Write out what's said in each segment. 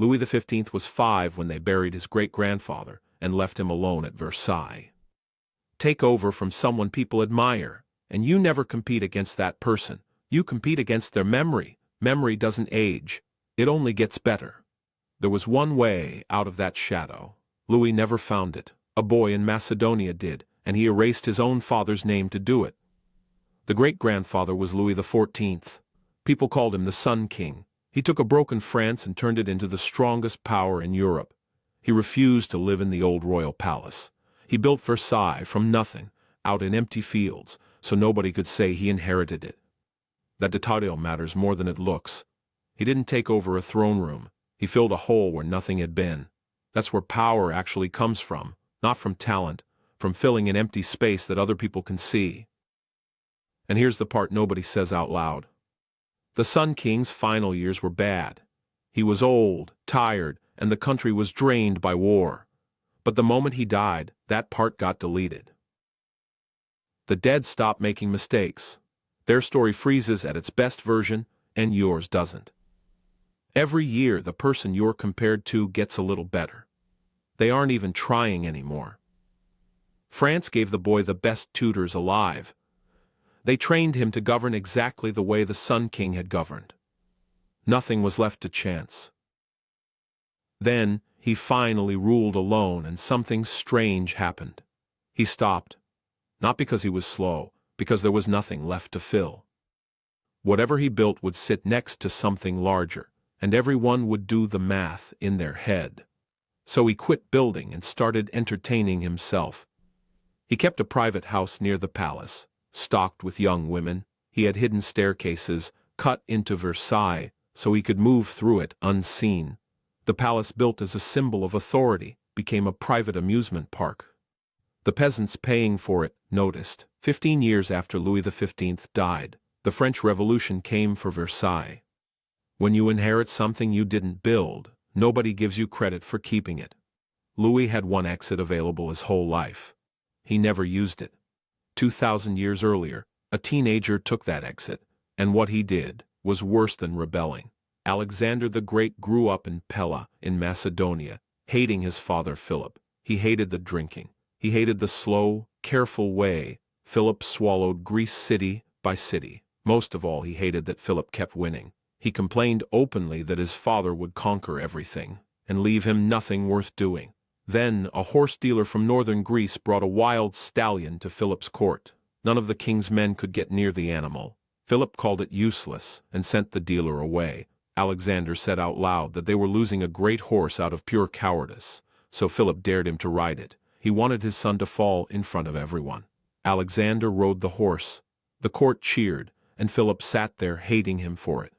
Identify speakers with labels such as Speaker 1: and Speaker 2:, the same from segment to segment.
Speaker 1: Louis XV was 5 when they buried his great-grandfather and left him alone at Versailles. Take over from someone people admire, and you never compete against that person. You compete against their memory. Memory doesn't age. It only gets better. There was one way out of that shadow. Louis never found it. A boy in Macedonia did, and he erased his own father's name to do it. The great-grandfather was Louis XIV. People called him the Sun King. He took a broken France and turned it into the strongest power in Europe. He refused to live in the old royal palace. He built Versailles from nothing, out in empty fields, so nobody could say he inherited it. That detail matters more than it looks. He didn't take over a throne room. He filled a hole where nothing had been. That's where power actually comes from, not from talent, from filling an empty space that other people can see. And here's the part nobody says out loud. The Sun King's final years were bad. He was old, tired, and the country was drained by war. But the moment he died, that part got deleted. The dead stop making mistakes. Their story freezes at its best version, and yours doesn't. Every year, the person you're compared to gets a little better. They aren't even trying anymore. France gave the boy the best tutors alive. They trained him to govern exactly the way the Sun King had governed. Nothing was left to chance. Then, he finally ruled alone and something strange happened. He stopped. Not because he was slow, because there was nothing left to fill. Whatever he built would sit next to something larger, and everyone would do the math in their head. So he quit building and started entertaining himself. He kept a private house near the palace, stocked with young women. He had hidden staircases cut into Versailles so he could move through it unseen. The palace, built as a symbol of authority, became a private amusement park. The peasants paying for it noticed. 15 years after Louis XV died, the French Revolution came for Versailles. When you inherit something you didn't build, nobody gives you credit for keeping it. Louis had one exit available his whole life. He never used it. 2,000 years earlier, a teenager took that exit, and what he did was worse than rebelling. Alexander the Great grew up in Pella, in Macedonia, hating his father Philip. He hated the drinking. He hated the slow, careful way Philip swallowed Greece city by city. Most of all, he hated that Philip kept winning. He complained openly that his father would conquer everything and leave him nothing worth doing. Then, a horse dealer from northern Greece brought a wild stallion to Philip's court. None of the king's men could get near the animal. Philip called it useless and sent the dealer away. Alexander said out loud that they were losing a great horse out of pure cowardice, so Philip dared him to ride it. He wanted his son to fall in front of everyone. Alexander rode the horse. The court cheered, and Philip sat there hating him for it.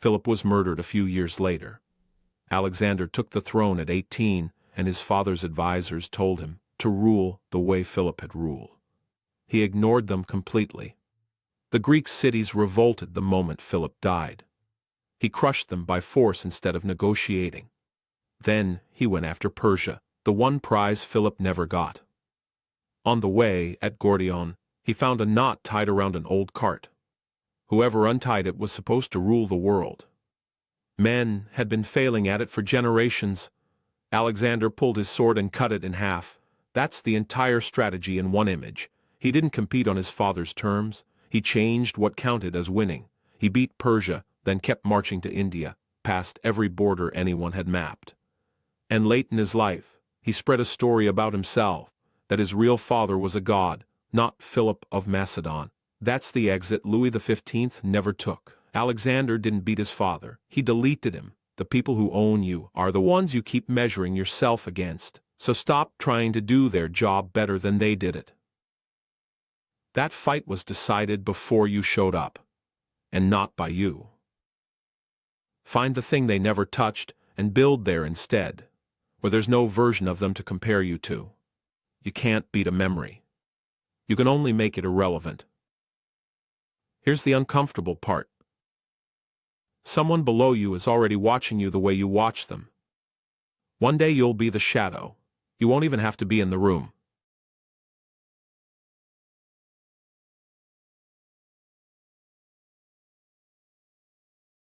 Speaker 1: Philip was murdered a few years later. Alexander took the throne at 18, and his father's advisors told him to rule the way Philip had ruled. He ignored them completely. The Greek cities revolted the moment Philip died. He crushed them by force instead of negotiating. Then he went after Persia, the one prize Philip never got. On the way, at Gordion, he found a knot tied around an old cart. Whoever untied it was supposed to rule the world. Men had been failing at it for generations. Alexander pulled his sword and cut it in half. That's the entire strategy in one image. He didn't compete on his father's terms. He changed what counted as winning. He beat Persia, then kept marching to India, past every border anyone had mapped. And late in his life, he spread a story about himself, that his real father was a god, not Philip of Macedon. That's the exit Louis XV never took. Alexander didn't beat his father. He deleted him. The people who own you are the ones you keep measuring yourself against, so stop trying to do their job better than they did it. That fight was decided before you showed up, and not by you. Find the thing they never touched and build there instead, where there's no version of them to compare you to. You can't beat a memory. You can only make it irrelevant. Here's the uncomfortable part. Someone below you is already watching you the way you watch them. One day you'll be the shadow. You won't even have to be in the room.